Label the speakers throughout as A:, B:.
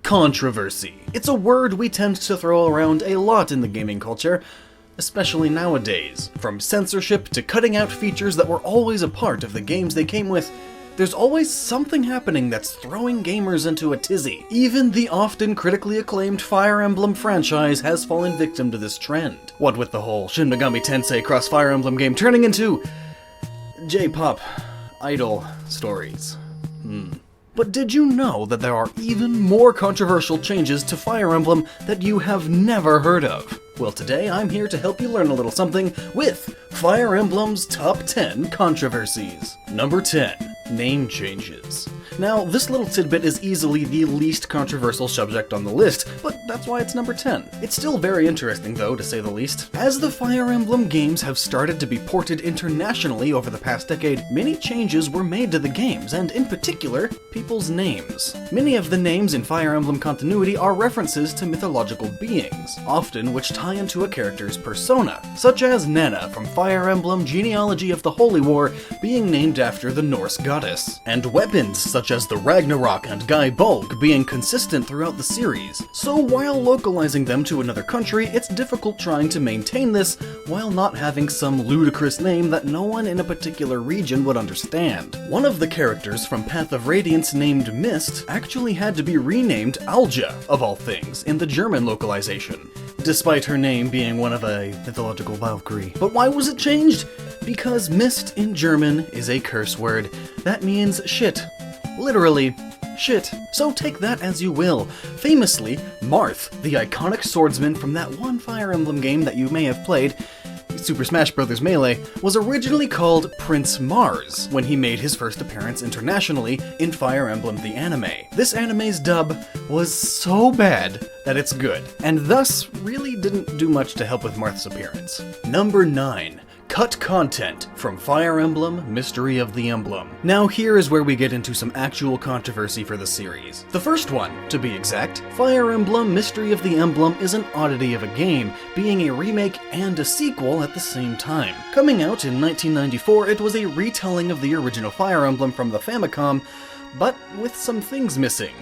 A: Controversy. It's a word we tend to throw around a lot in the gaming culture, especially nowadays. From censorship to cutting out features that were always a part of the games they came with, there's always something happening that's throwing gamers into a tizzy. Even the often critically acclaimed Fire Emblem franchise has fallen victim to this trend. What with the whole Shin Megami Tensei Cross Fire Emblem game turning into J-pop idol stories. But did you know that there are even more controversial changes to Fire Emblem that you have never heard of? Well, today I'm here to help you learn a little something with Fire Emblem's Top 10 Controversies. Number 10. Name changes. Now, this little tidbit is easily the least controversial subject on the list, but that's why it's number 10. It's still very interesting though, to say the least. As the Fire Emblem games have started to be ported internationally over the past decade, many changes were made to the games, and in particular, people's names. Many of the names in Fire Emblem continuity are references to mythological beings, often which tie into a character's persona, such as Nana from Fire Emblem Genealogy of the Holy War being named after the Norse goddess, and weapons such as the Ragnarok and Guy Bulg being consistent throughout the series. So while localizing them to another country, it's difficult trying to maintain this while not having some ludicrous name that no one in a particular region would understand. One of the characters from Path of Radiance named Mist actually had to be renamed Alja, of all things, in the German localization, despite her name being one of a mythological Valkyrie. But why was it changed? Because Mist in German is a curse word. That means shit. Literally, shit. So take that as you will. Famously, Marth, the iconic swordsman from that one Fire Emblem game that you may have played, Super Smash Bros. Melee, was originally called Prince Mars when he made his first appearance internationally in Fire Emblem the anime. This anime's dub was so bad that it's good, and thus really didn't do much to help with Marth's appearance. Number 9. Cut content from Fire Emblem Mystery of the Emblem. Now here is where we get into some actual controversy for the series. The first one, to be exact, Fire Emblem Mystery of the Emblem is an oddity of a game, being a remake and a sequel at the same time. Coming out in 1994, it was a retelling of the original Fire Emblem from the Famicom, but with some things missing.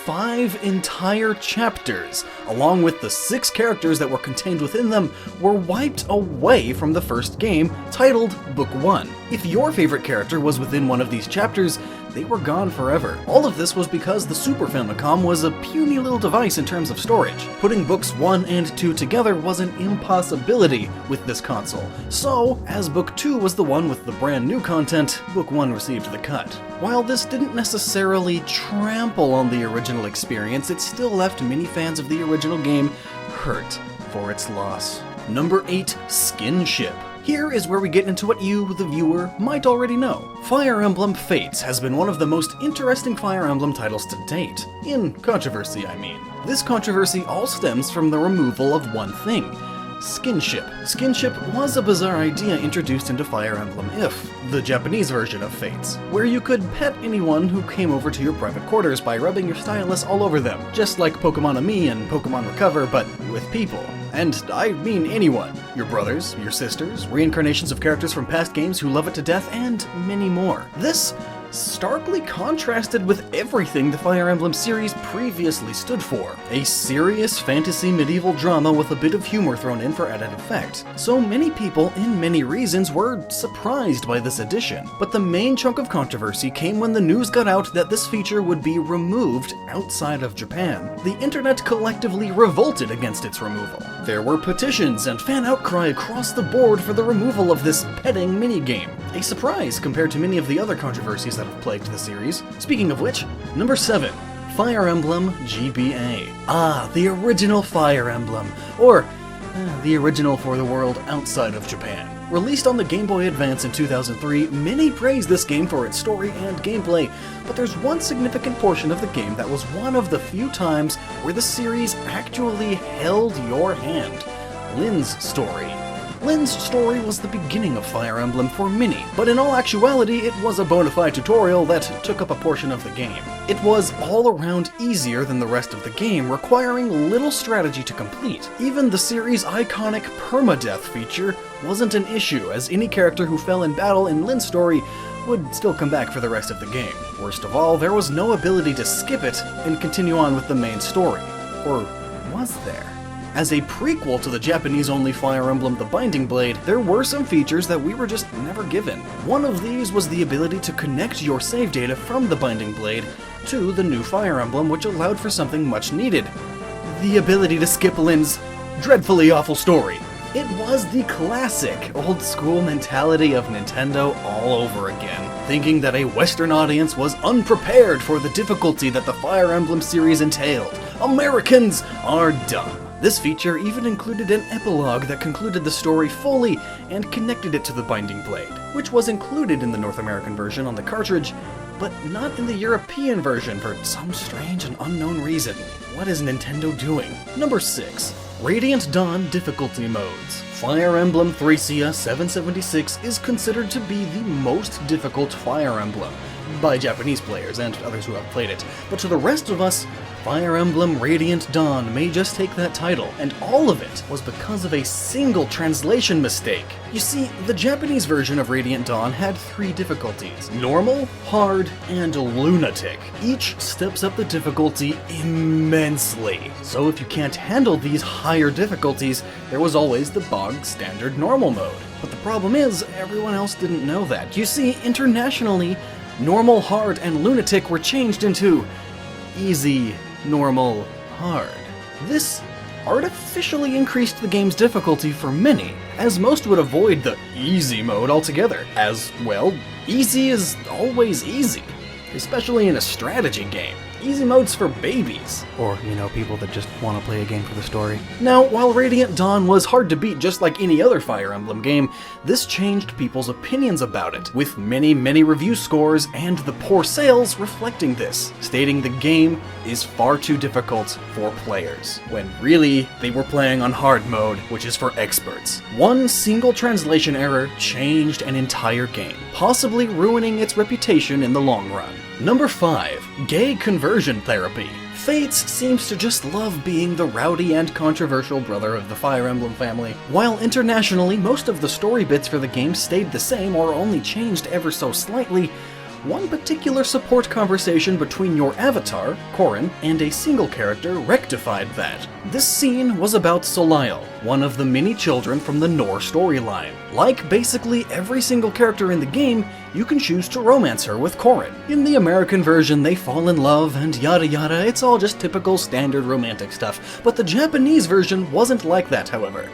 A: 5 entire chapters, along with the 6 characters that were contained within them, were wiped away from the first game, titled Book 1. If your favorite character was within one of these chapters, they were gone forever. All of this was because the Super Famicom was a puny little device in terms of storage. Putting books 1 and 2 together was an impossibility with this console. So, as Book 2 was the one with the brand new content, Book 1 received the cut. While this didn't necessarily trample on the original experience, it still left many fans of the original game hurt for its loss. Number 8. Skinship. Here is where we get into what you, the viewer, might already know. Fire Emblem Fates has been one of the most interesting Fire Emblem titles to date. In controversy, I mean. This controversy all stems from the removal of one thing: Skinship. Skinship was a bizarre idea introduced into Fire Emblem If, the Japanese version of Fates, where you could pet anyone who came over to your private quarters by rubbing your stylus all over them, just like Pokemon Ami and Pokemon Recover, but with people. And I mean anyone. Your brothers, your sisters, reincarnations of characters from past games who love it to death, and many more. This starkly contrasted with everything the Fire Emblem series previously stood for. A serious fantasy medieval drama with a bit of humor thrown in for added effect. So many people, in many reasons, were surprised by this addition. But the main chunk of controversy came when the news got out that this feature would be removed outside of Japan. The internet collectively revolted against its removal. There were petitions and fan outcry across the board for the removal of this petting minigame. A surprise compared to many of the other controversies that have plagued the series. Speaking of which, number 7. Fire Emblem GBA. The original Fire Emblem, or the original for the world outside of Japan. Released on the Game Boy Advance in 2003, many praise this game for its story and gameplay, but there's one significant portion of the game that was one of the few times where the series actually held your hand: Lynn's story. Lynn's story was the beginning of Fire Emblem for many, but in all actuality it was a bona fide tutorial that took up a portion of the game. It was all around easier than the rest of the game, requiring little strategy to complete. Even the series' iconic permadeath feature wasn't an issue, as any character who fell in battle in Lynn's story would still come back for the rest of the game. Worst of all, there was no ability to skip it and continue on with the main story. Or was there? As a prequel to the Japanese-only Fire Emblem The Binding Blade, there were some features that we were just never given. One of these was the ability to connect your save data from the Binding Blade to the new Fire Emblem, which allowed for something much needed. The ability to skip Lynn's dreadfully awful story. It was the classic old-school mentality of Nintendo all over again, thinking that a Western audience was unprepared for the difficulty that the Fire Emblem series entailed. Americans are dumb. This feature even included an epilogue that concluded the story fully and connected it to the Binding Blade, which was included in the North American version on the cartridge, but not in the European version for some strange and unknown reason. What is Nintendo doing? Number 6. Radiant Dawn difficulty modes. Fire Emblem 3CS 776 is considered to be the most difficult Fire Emblem by Japanese players and others who have played it, but to the rest of us, Fire Emblem Radiant Dawn may just take that title, and all of it was because of a single translation mistake. You see, the Japanese version of Radiant Dawn had 3 difficulties: normal, hard, and lunatic. Each steps up the difficulty immensely. So if you can't handle these higher difficulties, there was always the bog standard normal mode. But the problem is, everyone else didn't know that. You see, internationally, normal, hard, and lunatic were changed into easy, normal, hard. This artificially increased the game's difficulty for many, as most would avoid the easy mode altogether, as, well, easy is always easy, especially in a strategy game. Easy mode's for babies. Or, people that just want to play a game for the story. Now, while Radiant Dawn was hard to beat just like any other Fire Emblem game, this changed people's opinions about it, with many review scores and the poor sales reflecting this, stating the game is far too difficult for players, when really, they were playing on hard mode, which is for experts. One single translation error changed an entire game, possibly ruining its reputation in the long run. Number 5. Gay conversion therapy. Fates seems to just love being the rowdy and controversial brother of the Fire Emblem family. While internationally, most of the story bits for the game stayed the same or only changed ever so slightly, one particular support conversation between your avatar, Corrin, and a single character rectified that. This scene was about Soleil, one of the many children from the Nor storyline. Like basically every single character in the game, you can choose to romance her with Corrin. In the American version, they fall in love and yada yada, it's all just typical standard romantic stuff. But the Japanese version wasn't like that, however.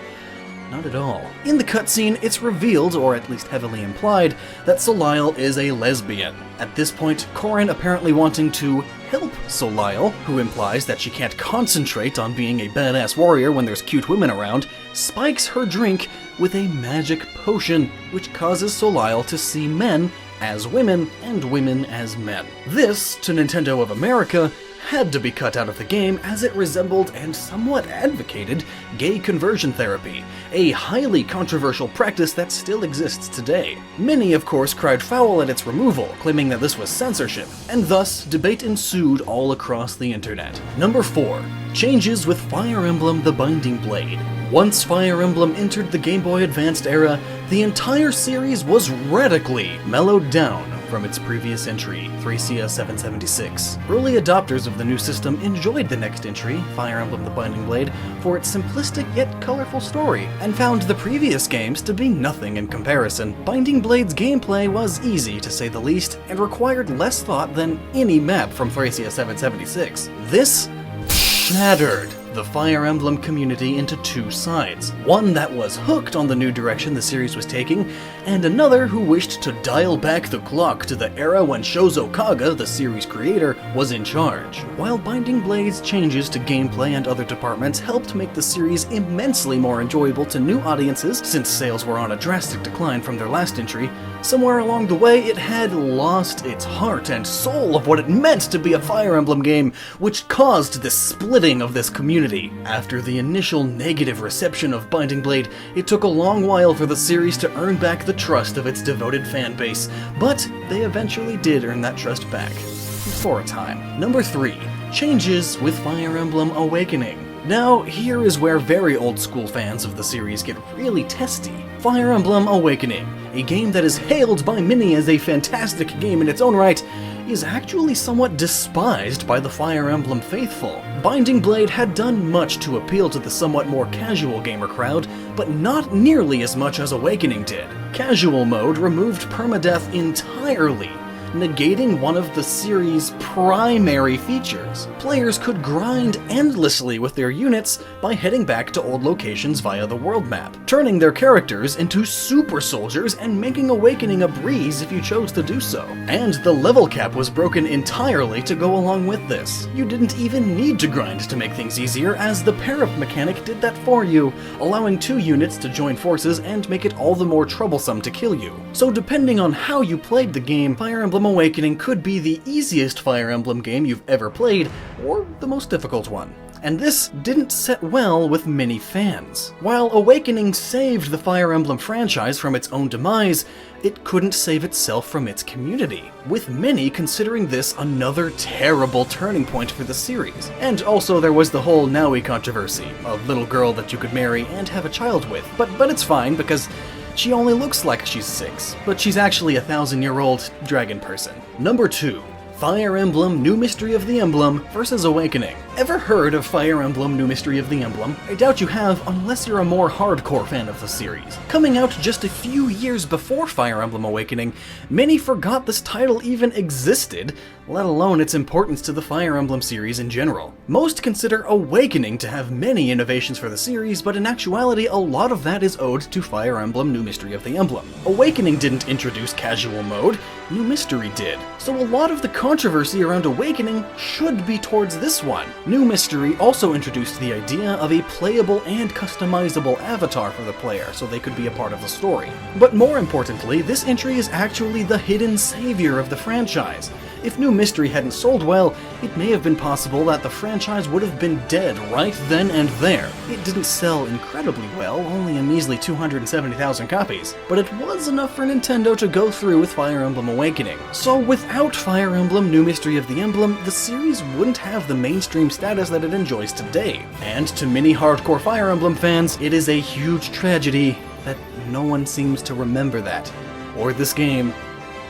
A: Not at all. In the cutscene, it's revealed, or at least heavily implied, that Soleil is a lesbian. At this point, Corrin apparently wanting to help Soleil, who implies that she can't concentrate on being a badass warrior when there's cute women around, spikes her drink with a magic potion, which causes Soleil to see men as women and women as men. This, to Nintendo of America, had to be cut out of the game as it resembled and somewhat advocated gay conversion therapy, a highly controversial practice that still exists today. Many, of course, cried foul at its removal, claiming that this was censorship, and thus debate ensued all across the internet. Number 4. Changes with Fire Emblem The Binding Blade. Once Fire Emblem entered the Game Boy Advanced era, the entire series was radically mellowed down from its previous entry, 3CS 776. Early adopters of the new system enjoyed the next entry, Fire Emblem The Binding Blade, for its simplistic yet colorful story, and found the previous games to be nothing in comparison. Binding Blade's gameplay was easy, to say the least, and required less thought than any map from 3CS 776. This shattered the Fire Emblem community into 2 sides. One that was hooked on the new direction the series was taking, and another who wished to dial back the clock to the era when Shozo Kaga, the series creator, was in charge. While Binding Blade's changes to gameplay and other departments helped make the series immensely more enjoyable to new audiences, since sales were on a drastic decline from their last entry, somewhere along the way it had lost its heart and soul of what it meant to be a Fire Emblem game, which caused the splitting of this community. After the initial negative reception of Binding Blade, it took a long while for the series to earn back the trust of its devoted fan base, but they eventually did earn that trust back. For a time. Number 3. Changes with Fire Emblem Awakening. Now, here is where very old school fans of the series get really testy. Fire Emblem Awakening, a game that is hailed by many as a fantastic game in its own right, is actually somewhat despised by the Fire Emblem faithful. Binding Blade had done much to appeal to the somewhat more casual gamer crowd, but not nearly as much as Awakening did. Casual mode removed permadeath entirely, negating one of the series' primary features. Players could grind endlessly with their units by heading back to old locations via the world map, turning their characters into super soldiers and making Awakening a breeze if you chose to do so. And the level cap was broken entirely to go along with this. You didn't even need to grind to make things easier, as the pair-up mechanic did that for you, allowing 2 units to join forces and make it all the more troublesome to kill you. So depending on how you played the game, Fire Emblem Awakening could be the easiest Fire Emblem game you've ever played, or the most difficult one. And this didn't set well with many fans. While Awakening saved the Fire Emblem franchise from its own demise, it couldn't save itself from its community, with many considering this another terrible turning point for the series. And also there was the whole Naui controversy, a little girl that you could marry and have a child with, but it's fine because she only looks like she's 6, but she's actually a 1,000-year-old dragon person. Number 2. Fire Emblem New Mystery of the Emblem versus Awakening. Ever heard of Fire Emblem New Mystery of the Emblem? I doubt you have, unless you're a more hardcore fan of the series. Coming out just a few years before Fire Emblem Awakening, many forgot this title even existed, let alone its importance to the Fire Emblem series in general. Most consider Awakening to have many innovations for the series, but in actuality a lot of that is owed to Fire Emblem New Mystery of the Emblem. Awakening didn't introduce casual mode, New Mystery did. So a lot of the controversy around Awakening should be towards this one. New Mystery also introduced the idea of a playable and customizable avatar for the player, so they could be a part of the story. But more importantly, this entry is actually the hidden savior of the franchise. If New Mystery hadn't sold well, it may have been possible that the franchise would have been dead right then and there. It didn't sell incredibly well, only a measly 270,000 copies, but it was enough for Nintendo to go through with Fire Emblem Awakening. So without Fire Emblem New Mystery of the Emblem, the series wouldn't have the mainstream status that it enjoys today. And to many hardcore Fire Emblem fans, it is a huge tragedy that no one seems to remember that, or this game,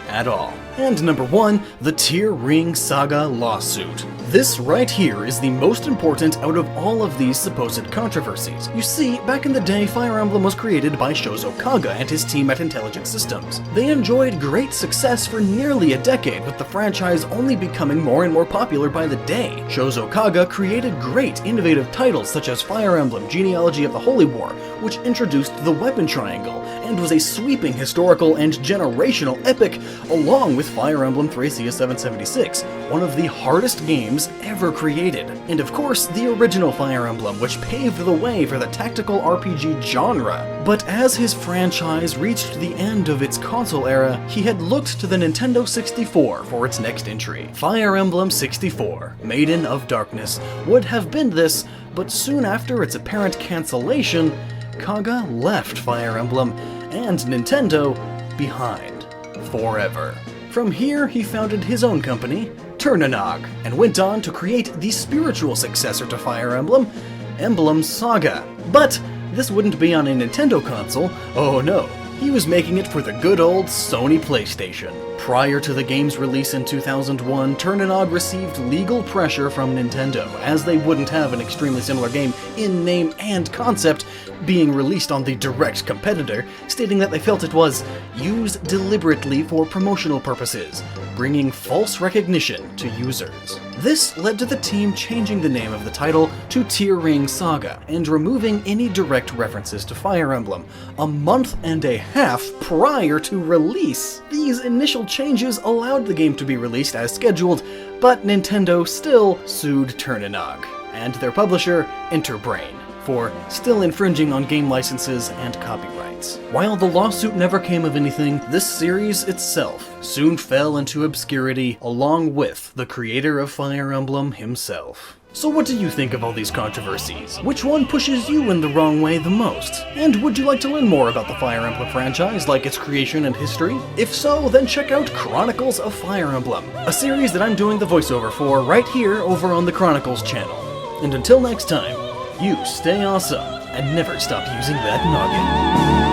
A: at all. And number 1, the Tear Ring Saga lawsuit. This right here is the most important out of all of these supposed controversies. You see, back in the day, Fire Emblem was created by Shozo Kaga and his team at Intelligent Systems. They enjoyed great success for nearly a decade, with the franchise only becoming more and more popular by the day. Shozo Kaga created great, innovative titles such as Fire Emblem Genealogy of the Holy War, which introduced the weapon triangle, and was a sweeping historical and generational epic, along with Fire Emblem Thracia 776, one of the hardest games ever created. And of course, the original Fire Emblem, which paved the way for the tactical RPG genre. But as his franchise reached the end of its console era, he had looked to the Nintendo 64 for its next entry. Fire Emblem 64, Maiden of Darkness, would have been this, but soon after its apparent cancellation, Kaga left Fire Emblem and Nintendo behind forever. From here, he founded his own company, Turnanog, and went on to create the spiritual successor to Fire Emblem, Emblem Saga. But this wouldn't be on a Nintendo console, oh no, he was making it for the good old Sony PlayStation. Prior to the game's release in 2001, Turnanog received legal pressure from Nintendo, as they wouldn't have an extremely similar game in name and concept being released on the direct competitor, stating that they felt it was used deliberately for promotional purposes, bringing false recognition to users. This led to the team changing the name of the title to Tear Ring Saga, and removing any direct references to Fire Emblem, a month and a half prior to release. These initial changes allowed the game to be released as scheduled, but Nintendo still sued Turnanog and their publisher, Enterbrain, for still infringing on game licenses and copyrights. While the lawsuit never came of anything, this series itself soon fell into obscurity, along with the creator of Fire Emblem himself. So what do you think of all these controversies? Which one pushes you in the wrong way the most? And would you like to learn more about the Fire Emblem franchise, like its creation and history? If so, then check out Chronicles of Fire Emblem, a series that I'm doing the voiceover for right here over on the Chronicles channel. And until next time, You stay awesome, and never stop using that noggin.